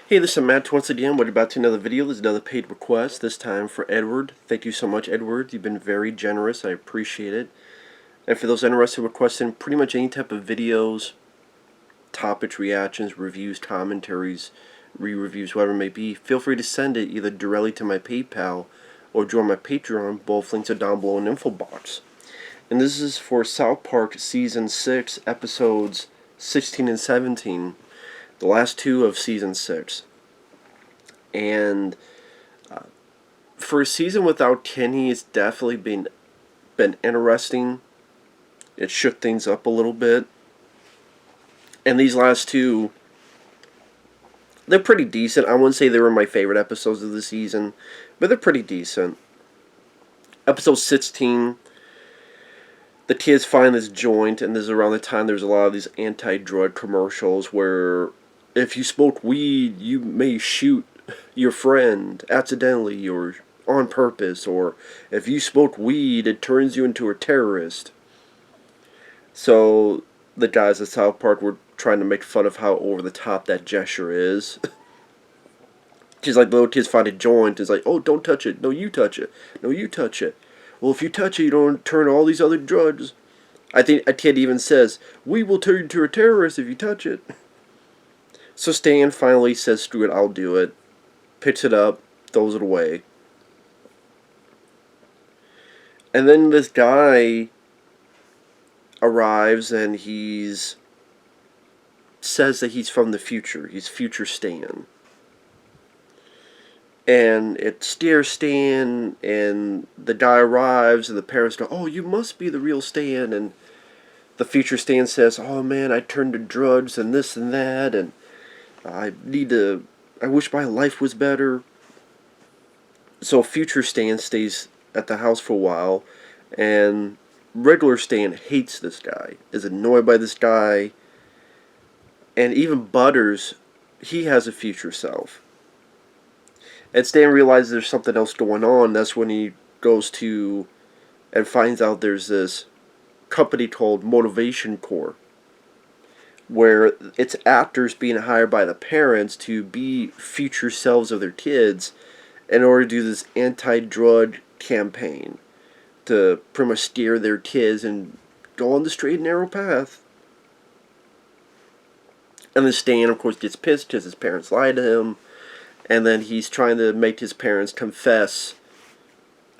Hey, this is Matt once again. We're about to another video. There's another paid request, this time for Edward. Thank you so much, Edward. You've been very generous. I appreciate it. And for those interested in requesting pretty much any type of videos, topics, reactions, reviews, commentaries, re-reviews, whatever it may be, feel free to send it either directly to my PayPal or join my Patreon. Both links are down below in the info box. And this is for South Park Season 6, Episodes 16 and 17. The last two of Season 6. And for a season without Kenny, it's definitely been interesting. It shook things up a little bit. And these last two, they're pretty decent. I wouldn't say they were my favorite episodes of the season, but they're pretty decent. Episode 16, the kids find this joint, and this is around the time there's a lot of these anti-drug commercials where if you smoke weed, you may shoot your friend accidentally or on purpose, or if you smoke weed, it turns you into a terrorist. So the guys at South Park were trying to make fun of how over the top that gesture is. Just like the little kids find a joint, it's like, oh, don't touch it. No, you touch it. No, you touch it. Well, if you touch it, you don't turn all these other drugs. I think a kid even says, we will turn you into a terrorist if you touch it. So Stan finally says, screw it, I'll do it. Picks it up, throws it away. And then this guy arrives and says that he's from the future. He's future Stan. And it scares Stan, and the guy arrives, and the parents go, oh, you must be the real Stan. And the future Stan says, oh man, I turned to drugs and this and that, and I wish my life was better. So future Stan stays at the house for a while, and regular Stan hates this guy, is annoyed by this guy, and even Butters, he has a future self. And Stan realizes there's something else going on. That's when he goes to and finds out there's this company called Motivation Corps, where it's actors being hired by the parents to be future selves of their kids in order to do this anti-drug campaign to pretty much steer their kids and go on the straight and narrow path. And then Stan, of course, gets pissed because his parents lied to him, and then he's trying to make his parents confess,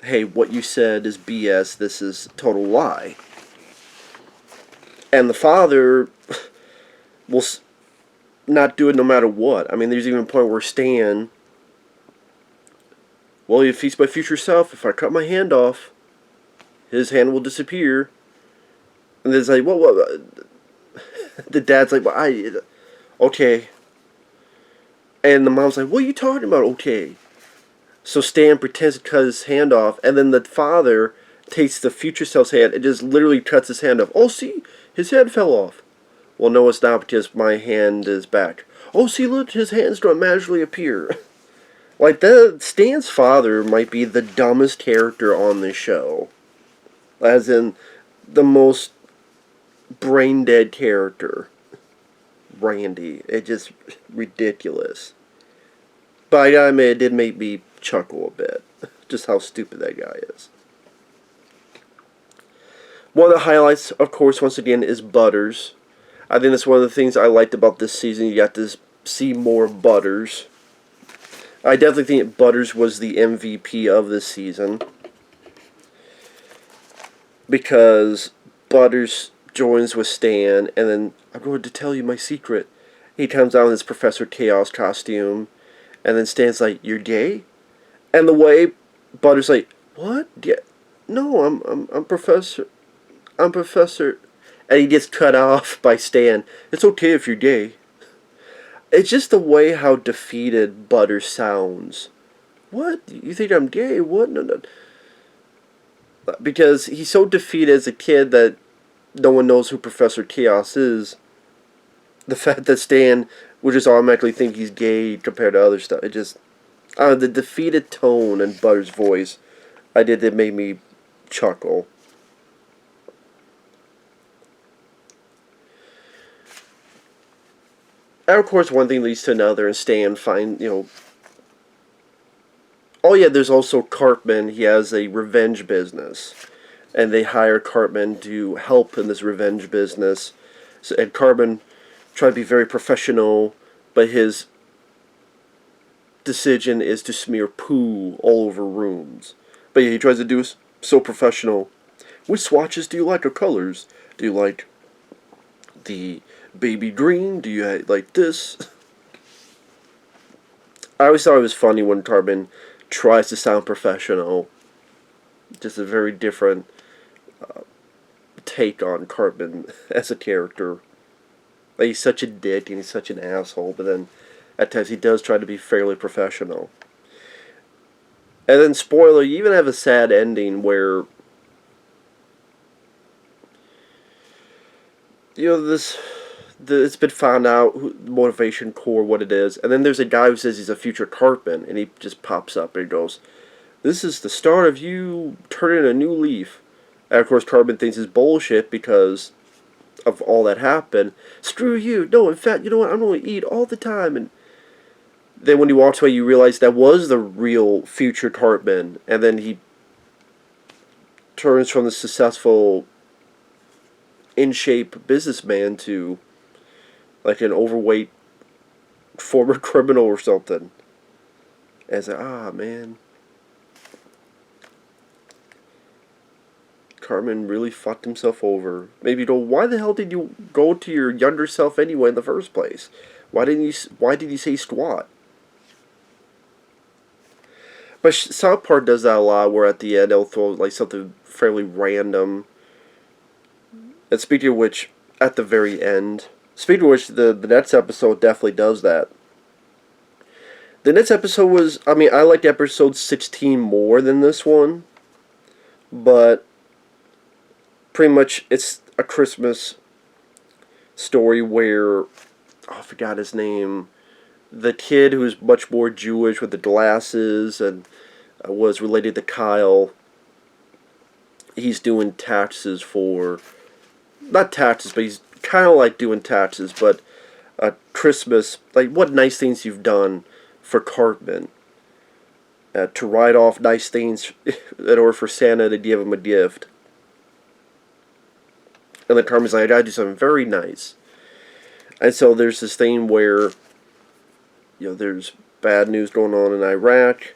hey, what you said is BS, this is total lie. And the father will not do it no matter what. I mean, there's even a point where Stan, well, if he's my future self, if I cut my hand off, his hand will disappear. And there's like, what? The dad's like, well, okay. And the mom's like, what are you talking about, okay? So Stan pretends to cut his hand off, and then the father takes the future self's hand and just literally cuts his hand off. Oh, see, his hand fell off. Well, no, it's not, because my hand is back. Oh, see, look, his hands don't magically appear. Like, Stan's father might be the dumbest character on this show. As in, the most brain-dead character. Randy. It's just ridiculous. But I gotta admit, it did make me chuckle a bit. Just how stupid that guy is. One of the highlights, of course, once again, is Butters. I think that's one of the things I liked about this season. You got to see more Butters. I definitely think Butters was the MVP of this season, because Butters joins with Stan, and then, I'm going to tell you my secret. He comes out in his Professor Chaos costume, and then Stan's like, you're gay? And the way Butters like, what? Yeah, no, I'm Professor. I'm Professor. And he gets cut off by Stan. It's okay if you're gay. It's just the way how defeated Butters sounds. What? You think I'm gay? What? No. Because he's so defeated as a kid that no one knows who Professor Chaos is. The fact that Stan would just automatically think he's gay compared to other stuff. It just... the defeated tone in Butters' voice, it made me chuckle. And of course, one thing leads to another, and Stan find, you know. Oh yeah, there's also Cartman. He has a revenge business, and they hire Cartman to help in this revenge business. So, and Cartman try to be very professional, but his decision is to smear poo all over rooms. But yeah, he tries to do so professional. Which swatches do you like, or colors? Do you like the baby green? Do you like this? I always thought it was funny when Cartman tries to sound professional. Just a very different take on Cartman as a character. Like, he's such a dick and he's such an asshole, but then at times he does try to be fairly professional. And then, spoiler, you even have a sad ending where, you know, it's been found out, motivation core, what it is, and then there's a guy who says he's a future Cartman, and he just pops up and goes, "This is the start of you turning a new leaf." And of course, Cartman thinks it's bullshit because of all that happened. Screw you! No, in fact, you know what? I'm going to eat all the time. And then when he walks away, you realize that was the real future Cartman, and then he turns from the successful, in-shape businessman to like an overweight former criminal or something. And it's like, ah, man. Cartman really fucked himself over. Maybe you go, why the hell did you go to your younger self anyway in the first place? Why did you say squat? But South Park does that a lot, where at the end they'll throw like something fairly random. And speaking of which, at the very end, speaking of which, the next episode definitely does that. The next episode was, I mean, I liked episode 16 more than this one, but pretty much it's a Christmas story where, oh, I forgot his name, the kid who's much more Jewish with the glasses and was related to Kyle, he's doing taxes for, not taxes, but he's kind of like doing taxes, but Christmas, like what nice things you've done for Cartman, to write off nice things in order for Santa to give him a gift. And then Cartman's like, I gotta do something very nice. And so there's this thing where, you know, there's bad news going on in Iraq.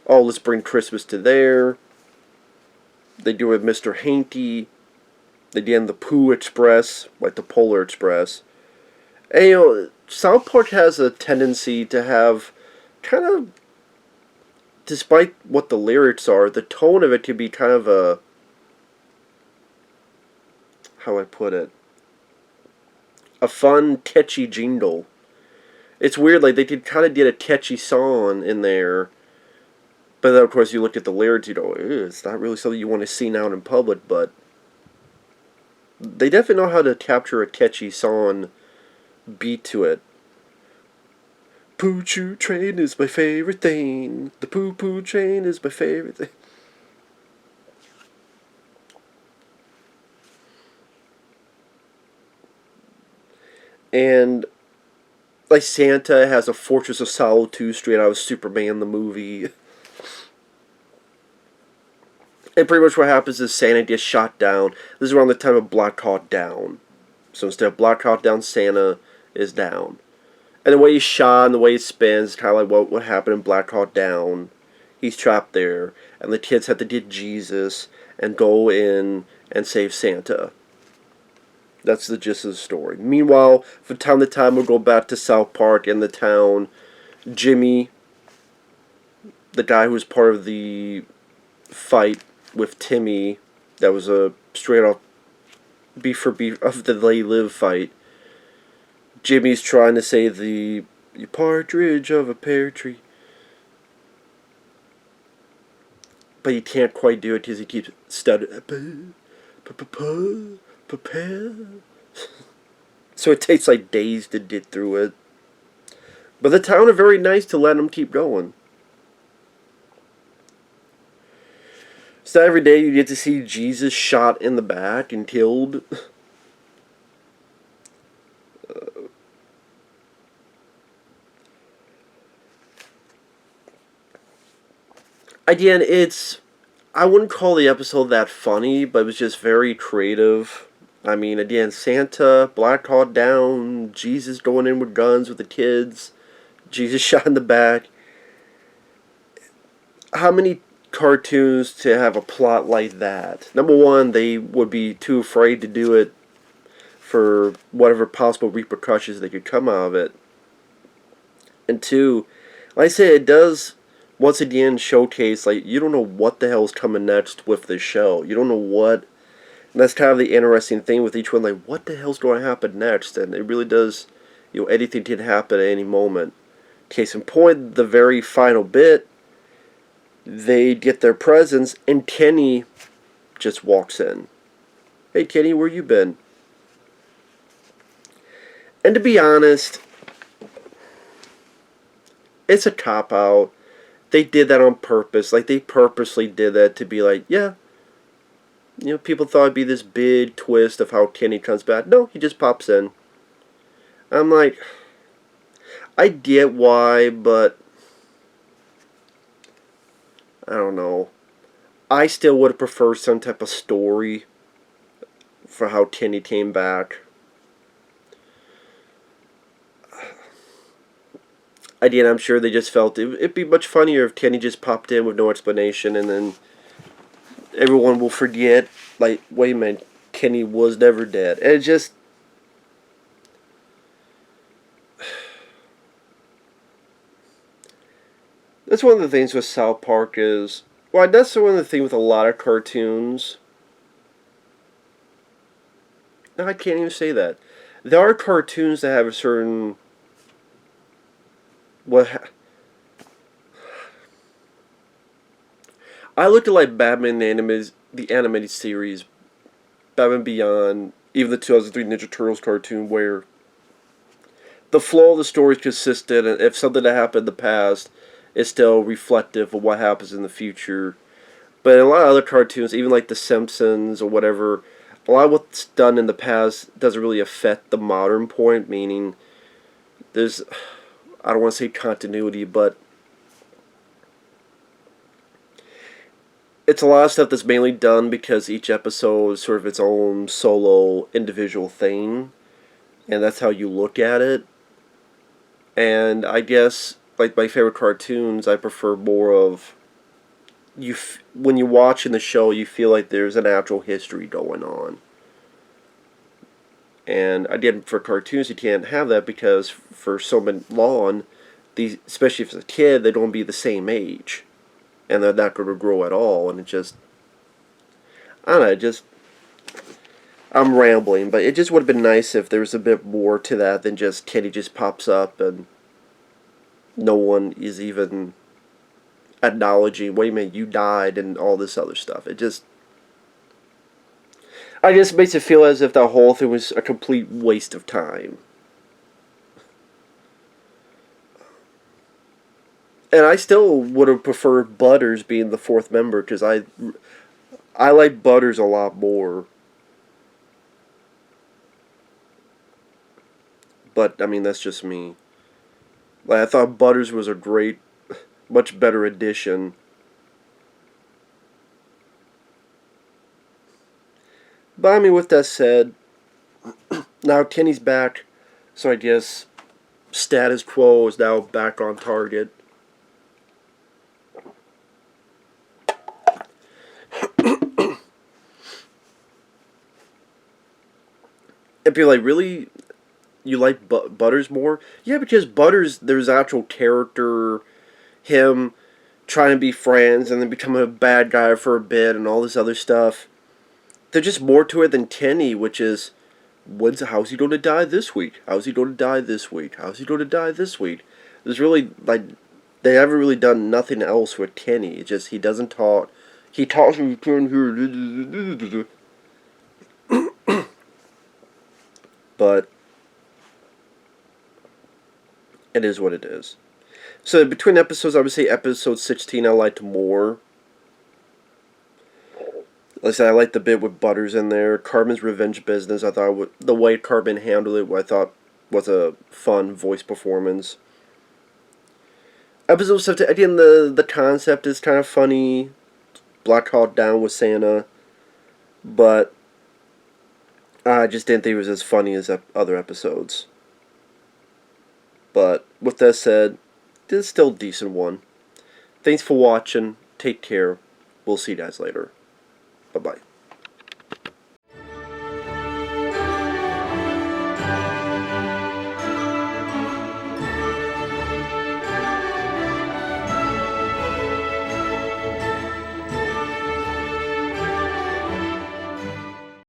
Oh, let's bring Christmas to there. They do it with Mr. Hanky. They did the Pooh Express, like the Polar Express. And, you know, South Park has a tendency to have kind of, despite what the lyrics are, the tone of it can be kind of a, how do I put it, a fun, catchy jingle. It's weird, like, they could kind of get a catchy song in there, but then, of course, you look at the lyrics, you go, it's not really something you want to sing out in public, but they definitely know how to capture a catchy song beat to it. Poo-choo train is my favorite thing. The poo-poo train is my favorite thing. And, like, Santa has a Fortress of Solitude straight out of Superman the movie. And pretty much what happens is Santa gets shot down. This is around the time of Black Hawk Down. So instead of Black Hawk Down, Santa is down. And the way he's shot and the way he spins is kind of like what happened in Black Hawk Down. He's trapped there. And the kids have to get Jesus and go in and save Santa. That's the gist of the story. Meanwhile, from time to time, we'll go back to South Park and the town. Jimmy, the guy who was part of the fight with Timmy, that was a straight off beef for beef of the They Live fight. Jimmy's trying to say the partridge of a pear tree, but he can't quite do it because he keeps stuttering. So it takes like days to get through it. But the town are very nice to let him keep going. So every day you get to see Jesus shot in the back and killed. again, I wouldn't call the episode that funny, but it was just very creative. I mean, again, Santa, Black Hawk Down, Jesus going in with guns with the kids, Jesus shot in the back. How many cartoons to have a plot like that? Number one, they would be too afraid to do it for whatever possible repercussions that could come out of it. And two, like I said, it does once again showcase, like, you don't know what the hell's coming next with this show. You don't know what. And that's kind of the interesting thing with each one. Like, what the hell's going to happen next? And it really does, anything can happen at any moment. Case in point, the very final bit, they get their presents, and Kenny just walks in. Hey, Kenny, where you been? And to be honest, it's a cop-out. They did that on purpose. Like, they purposely did that to be like, yeah, people thought it'd be this big twist of how Kenny comes back. No, he just pops in. I'm like, I get why, but I don't know. I still would have preferred some type of story for how Kenny came back. Again, I'm sure they just felt it'd be much funnier if Kenny just popped in with no explanation, and then everyone will forget, like, wait a minute, Kenny was never dead. And it just... That's one of the things with South Park is... Well, that's one of the things with a lot of cartoons. No, I can't even say that. There are cartoons that have a certain... I looked at, like, Batman the animated series, Batman Beyond, even the 2003 Ninja Turtles cartoon, where the flow of the story is consistent, and if something that happened in the past is still reflective of what happens in the future. But in a lot of other cartoons, even like The Simpsons or whatever, a lot of what's done in the past doesn't really affect the modern point, meaning there's, I don't want to say continuity, but it's a lot of stuff that's mainly done because each episode is sort of its own solo individual thing, and that's how you look at it. And I guess, like, my favorite cartoons, I prefer more of, when you watch in the show, you feel like there's an actual history going on. And again, for cartoons, you can't have that because for so long, especially if it's a kid, they don't be the same age. And they're not going to grow at all, and it just... I don't know, I'm rambling, but it just would have been nice if there was a bit more to that than just Kenny just pops up and no one is even acknowledging, wait a minute, you died, and all this other stuff. It just... I guess it makes it feel as if the whole thing was a complete waste of time. And I still would have preferred Butters being the fourth member, because I like Butters a lot more. But, I mean, that's just me. Like, I thought Butters was a great, much better addition. But, I mean, with that said, now Kenny's back, so I guess status quo is now back on target. And people are like, really? You like Butters more? Yeah, because Butters, there's actual character, him trying to be friends and then becoming a bad guy for a bit and all this other stuff. There's just more to it than Kenny, which is, how's he going to die this week? How's he going to die this week? How's he going to die this week? There's really, like, they haven't really done nothing else with Kenny. It's just, he doesn't talk. He talks and here. But it is what it is. So between episodes, I would say episode 16 I liked more. Like I said, I liked the bit with Butters in there. Cartman's revenge business, I thought the way Cartman handled it, I thought was a fun voice performance. Episode 17, again, the concept is kind of funny. Black Hawk Down with Santa. But I just didn't think it was as funny as other episodes. But with that said, it's still a decent one. Thanks for watching. Take care. We'll see you guys later. Bye-bye.